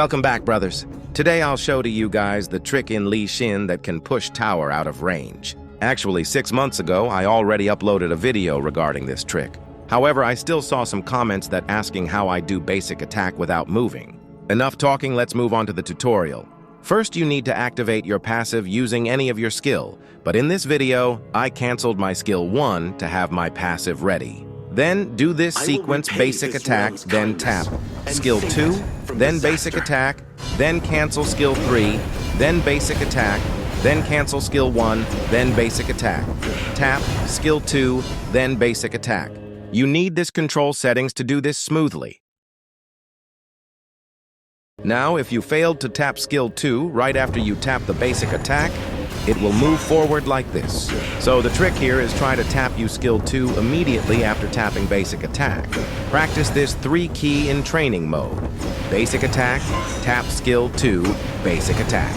Welcome back, brothers. Today I'll show to you guys the trick in lixin that can push tower out of range. Actually, 6 months ago, I already uploaded a video regarding this trick. However, I still saw some comments that asking how I do basic attack without moving. Enough talking, let's move on to the tutorial. First, you need to activate your passive using any of your skill, but in this video, I canceled my skill 1 to have my passive ready. Then do this sequence basic attack, then tap. Skill 2, then basic attack, then cancel skill 3, then basic attack, then cancel skill 1, then basic attack. Tap, skill 2, then basic attack. You need this control settings to do this smoothly. Now, if you failed to tap skill 2 right after you tap the basic attack, it will move forward like this. So the trick here is try to tap you skill 2 immediately after tapping basic attack. Practice this 3 key in training mode. Basic attack, tap skill 2, basic attack.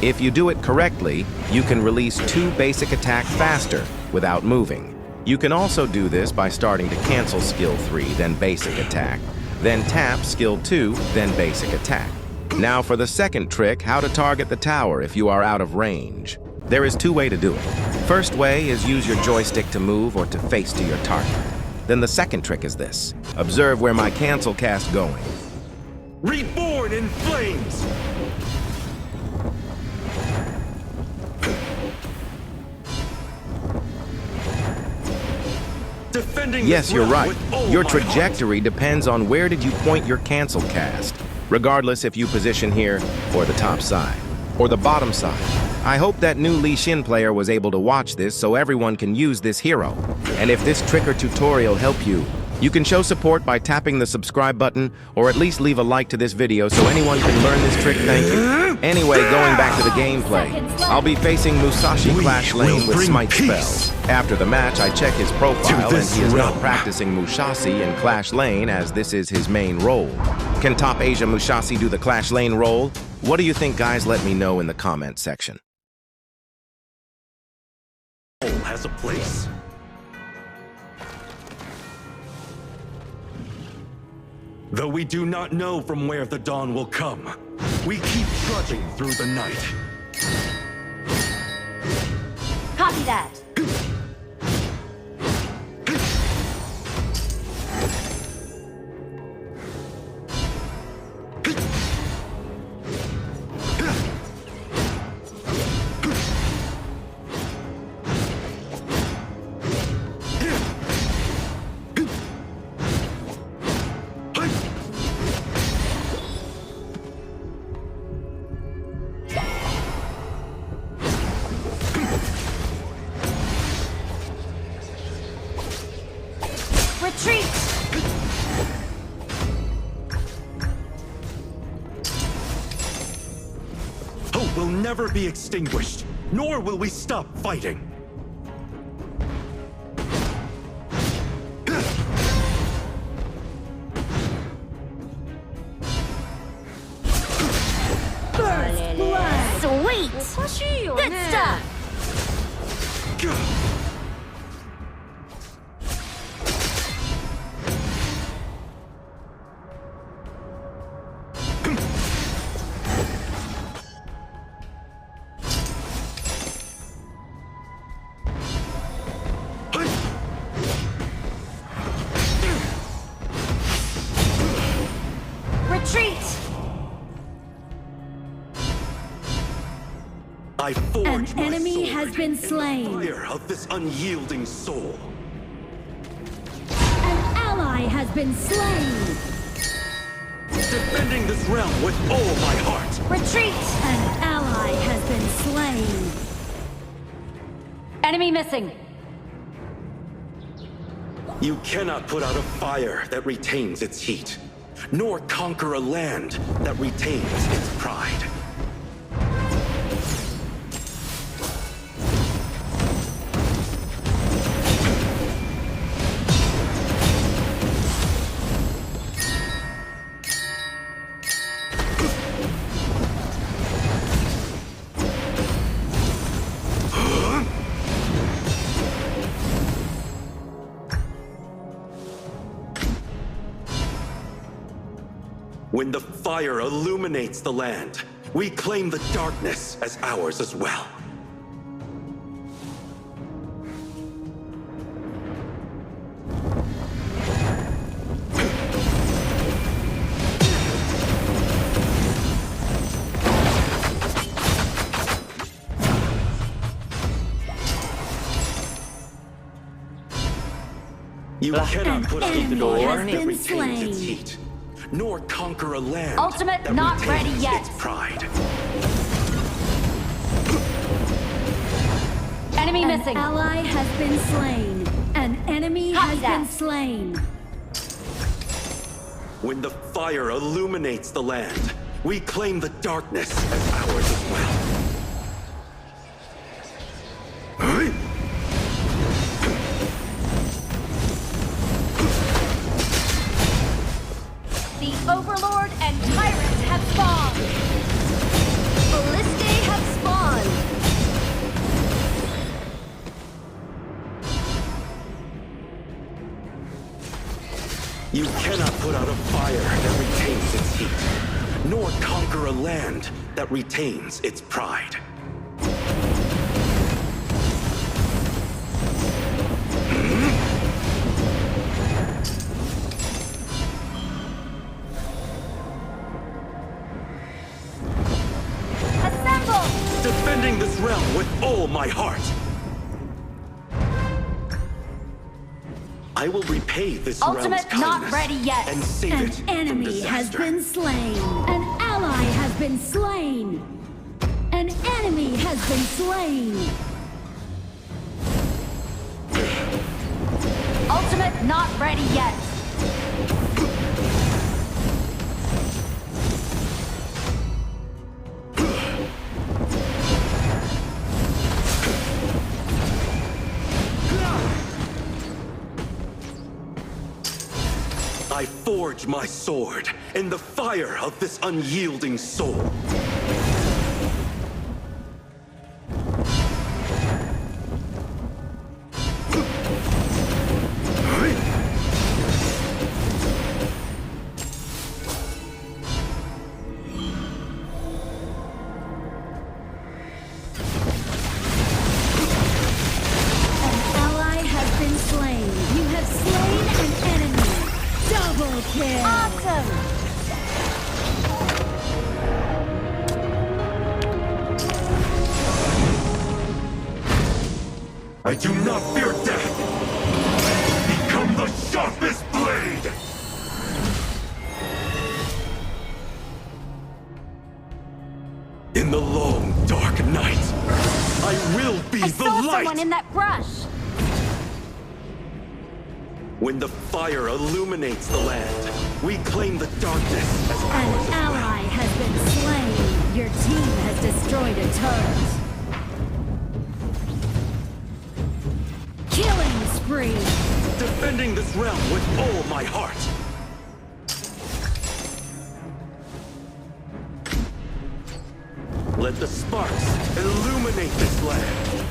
If you do it correctly, you can release 2 basic attack faster without moving. You can also do this by starting to cancel skill 3, then basic attack. Then tap skill 2, then basic attack. Now for the second trick, how to target the tower if you are out of range. There is 2 ways to do it. First way is use your joystick to move or to face to your target. Then the second trick is this. Observe where my cancel cast going. Reborn in flames! Defending Yes, you're right. Your heart. trajectory depends on where did you point your cancel cast, regardless if you position here or the top side or the bottom side. I hope that new lixin player was able to watch this so everyone can use this hero. And if this trick or tutorial helped you, you can show support by tapping the subscribe button or at least leave a like to this video so anyone can learn this trick. Thank you. Anyway, going back to the gameplay, I'll be facing Musashi Clash Lane with Smite spells. After the match, I check his profile and he is not practicing Musashi in Clash Lane as this is his main role. Can Top Asia Musashi do the Clash Lane role? What do you think, guys? Let me know in the comment section. All has a place. Though we do not know from where the dawn will come, we keep trudging through the night. Copy that. Retreat! Hope will never be extinguished, nor will we stop fighting. First blood! Sweet! Good stuff! Retreat! I forge An my enemy sword has been in the slain. fire of this unyielding soul. An ally has been slain. Defending this realm with all my heart. Retreat! An ally has been slain. Enemy missing. You cannot put out a fire that retains its heat, nor conquer a land that retains its pride. When the fire illuminates the land, we claim the darkness as ours as well. You cannot put out the door has that been retains its slain. heat, nor conquer a land Ultimate that not retains ready yet. its pride. Enemy An missing. ally has been slain. An enemy Copy has that. been slain. When the fire illuminates the land, we claim the darkness as ours as well. The Overlord and Tyrant have spawned. Ballistae have spawned. You cannot put out a fire that retains its heat, nor conquer a land that retains its pride. Assemble! Defending this realm with all my heart. I will repay this realm's Ultimate kindness not ready yet. and save An it from enemy has disaster. been slain. An ally has been slain. An enemy has been slain. Ultimate not ready yet. I forge my sword in the fire of this unyielding soul. An ally has been slain. You have slain an enemy. Double kill. Awesome! I do not fear death. Become the sharpest blade. In the long, dark night, I will be I the saw light. someone in that brush. When the fire illuminates the land, we claim the darkness as An ours as well. ally has been slain. Your team has destroyed a turret. Killing spree. Defending this realm with all my heart. Let the sparks illuminate this land.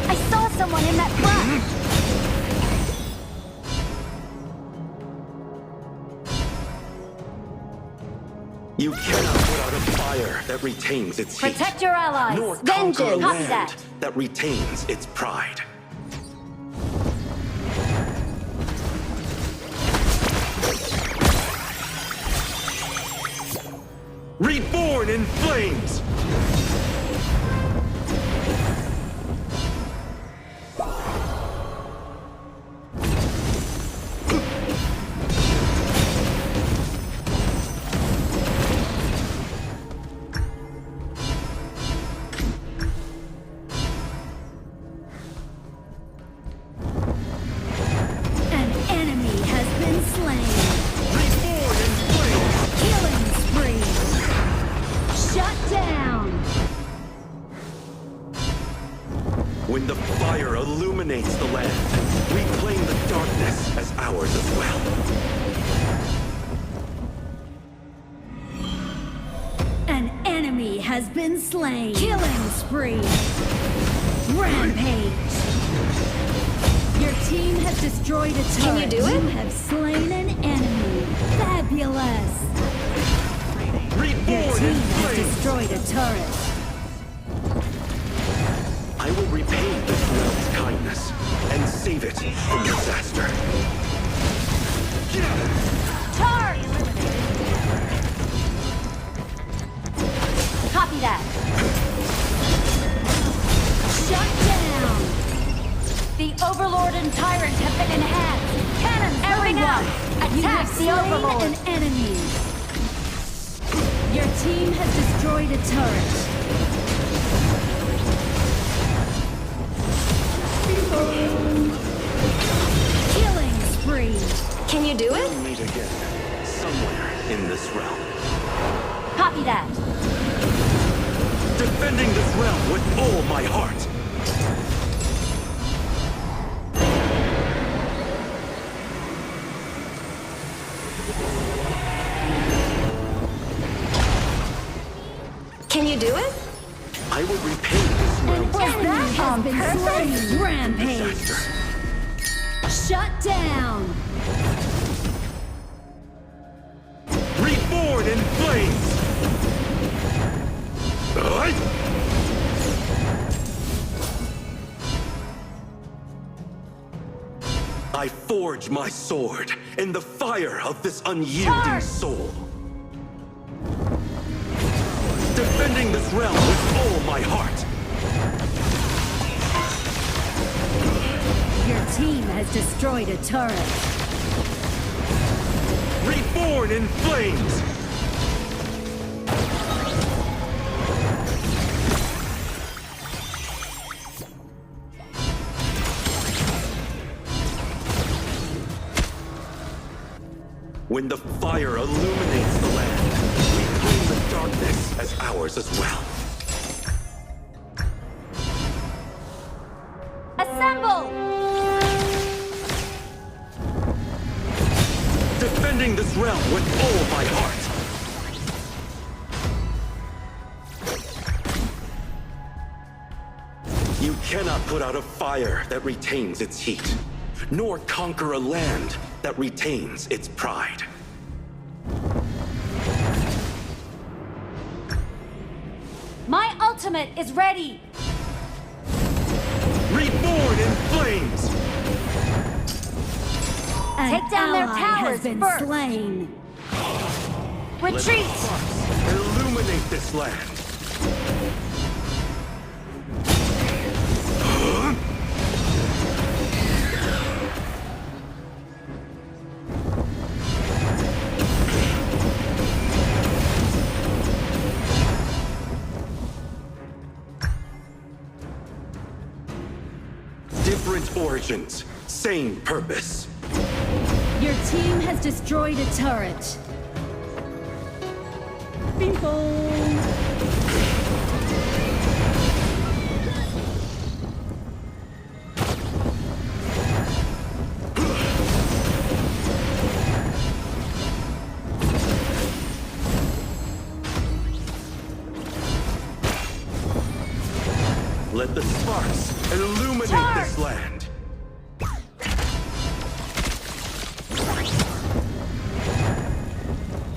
I saw someone in that brush. You cannot put out a fire that retains its heat. Protect your allies. Nor conquer a Vengeance. Copy land that. that retains its pride. Reborn in flames! An enemy has been slain. Reborn in flames! Killing spree. Shut down. When the fire illuminates the land, we claim the darkness as ours as well. An enemy has been slain. Killing spree. Rampage. Your team has destroyed a turret. Can you do it? You have slain an enemy. Fabulous. Your Reborn team in has flames! destroyed a turret. I will repay this realm's kindness and save it from disaster. Charge! Copy that. Shut down. The Overlord and Tyrant have been enhanced. Cannons moving out. You have Attack the slain Overlord. an enemy. Your team has destroyed a turret. Killing spree. Can you do it? We'll meet again, somewhere in this realm. Copy that. Defending this realm with all my heart. Can you do it? I will repay this realm's Enemy has on been purpose? slain. Rampage. disaster. Shut down. Reborn in flames! I forge my sword in the fire of this unyielding Charge! soul. Defending this realm with all my heart. Your team has destroyed a turret. Reborn in flames! When the fire illuminates the land, we claim the darkness as ours as well. Assemble! Defending this realm with all my heart. You cannot put out a fire that retains its heat, nor conquer a land that retains its pride. My ultimate is ready. Reborn in flames! An Take down their ally towers has been first. slain. Let the Retreat! sparks illuminate this land. Different origins, same purpose. Your team has destroyed a turret. Bing bong. Let the sparks illuminate Charge! this land.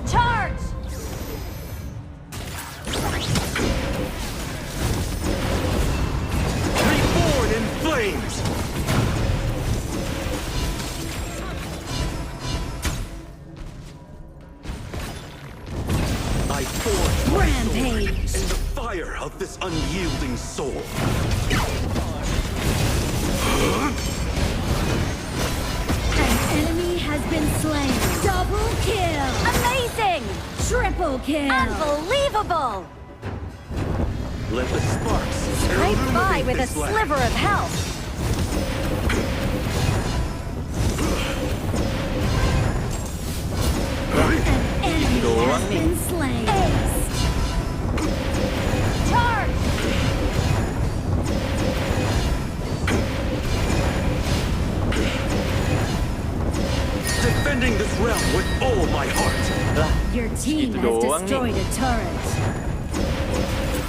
Charge! Reborn in flames! I forge my Rampage. sword in the fire of this unyielding soul. An enemy has been slain. Double kill. Amazing! Triple kill. Unbelievable! Let the sparks Scraped by illuminate with a this land. sliver of health. An enemy has been slain. Ace. Charge! Defending this realm with all my heart. Your team Gitu has doang nih. destroyed a turret.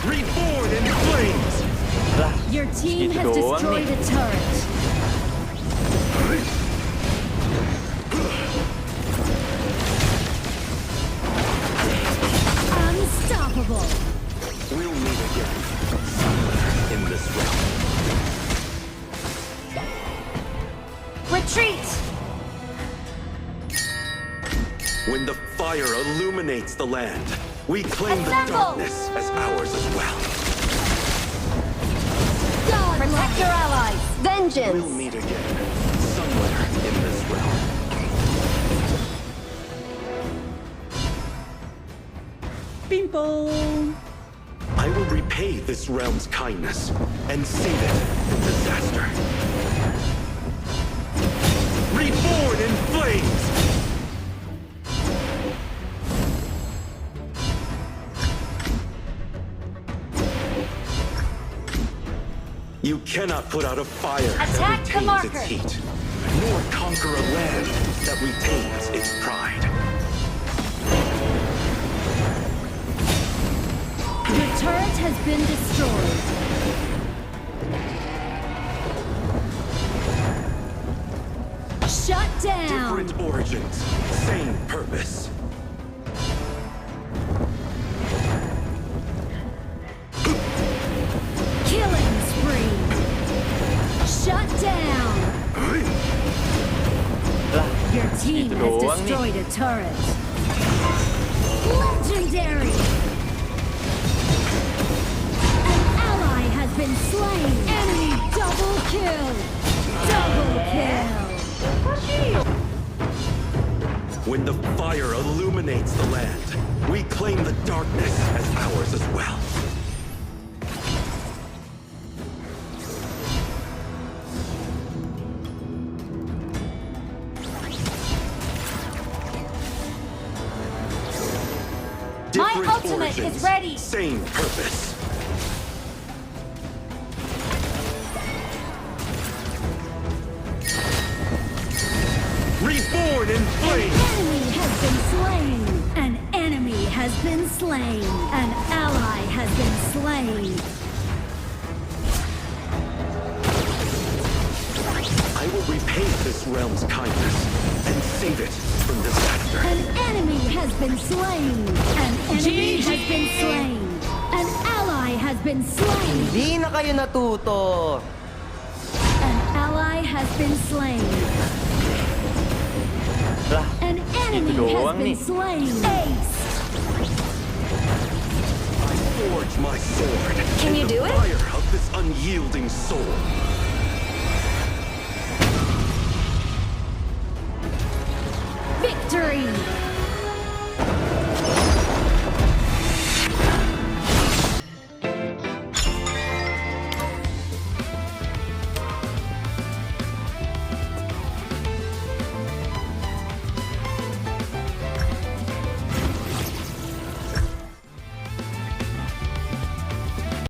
Reborn in flames! Lah, Your team segitu has doang destroyed nih. a turret. Unstoppable. We'll meet again, somewhere in this realm. Retreat! When the fire illuminates the land, we claim the Assemble! darkness as ours as well. Protect your allies! Vengeance! We'll meet again, somewhere in this realm. Pimple. I will repay this realm's kindness and save it from disaster. Reborn in flames! You cannot put out a fire Attack that the retains marker. its heat, nor conquer a land that retains its pride. Your turret has been destroyed. Shut down. Different origins, same purpose. Killing spree. Shut down. Lah, Your team segitu has doang nih. destroyed a turret. Legendary. An ally has been slain. Enemy double kill. Double kill. When the fire illuminates the land, we claim the darkness as ours as well. My Different ultimate is origins, ready. Same purpose. Reborn in flames! Enemy has been slain. An enemy has been slain. An ally has been slain. I will repay this realm's kindness and save it from disaster. An enemy has been slain. An enemy has been slain. An ally has been slain. Hindi na kayo natuto. An ally has been slain. Lah, An enemy segitu has doang been nih. slain. Ace. I forge my sword Can in you the do it? fire of this unyielding soul.